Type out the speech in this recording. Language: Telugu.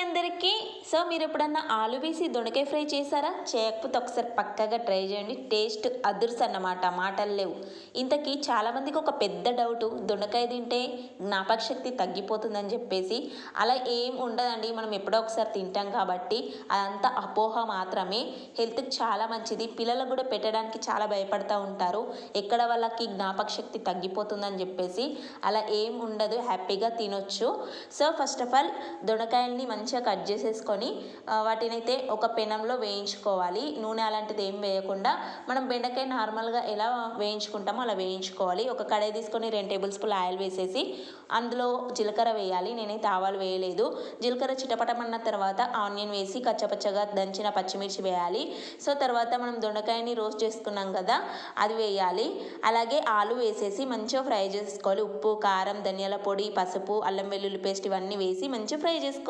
అందరికీ. సో మీరు ఎప్పుడన్నా ఆలు వేసి దొండకాయ ఫ్రై చేశారా? చేయకపోతే ఒకసారి పక్కాగా ట్రై చేయండి. టేస్ట్ అదుర్స్ అన్నమాట, మాటలు లేవు. ఇంతకీ చాలామందికి ఒక పెద్ద డౌటు, దొండకాయ తింటే జ్ఞాపక శక్తి తగ్గిపోతుందని చెప్పేసి. అలా ఏం ఉండదండి, మనం ఎప్పుడో ఒకసారి తింటాం కాబట్టి అదంతా అపోహ మాత్రమే. హెల్త్కి చాలా మంచిది. పిల్లలకు కూడా పెట్టడానికి చాలా భయపడుతూ ఉంటారు, ఎక్కడ వాళ్ళకి జ్ఞాపక శక్తి తగ్గిపోతుందని చెప్పేసి. అలా ఏం ఉండదు, హ్యాపీగా తినొచ్చు. సో ఫస్ట్ ఆఫ్ ఆల్ దొండకాయల్ని మంచిగా కట్ చేసేసుకొని వాటినైతే ఒక పెనంలో వేయించుకోవాలి. నూనె అలాంటిది ఏం వేయకుండా మనం బెండకాయ నార్మల్గా ఎలా వేయించుకుంటామో అలా వేయించుకోవాలి. ఒక కడాయి తీసుకొని 2 టేబుల్ స్పూన్ల ఆయిల్ వేసేసి అందులో జీలకర్ర వేయాలి. నేనైతే ఆవాలు వేయలేదు. జీలకర్ర చిటపటమన్న తర్వాత ఆనియన్ వేసి కచ్చపచ్చగా దంచిన పచ్చిమిర్చి వేయాలి. సో తర్వాత మనం దొండకాయని రోస్ట్ చేసుకున్నాం కదా, అది వేయాలి. అలాగే ఆలు వేసేసి మంచిగా ఫ్రై చేసుకోవాలి. ఉప్పు, కారం, ధనియాల పొడి, పసుపు, అల్లం వెల్లుల్లి పేస్ట్ ఇవన్నీ వేసి మంచిగా ఫ్రై చేసుకోవాలి.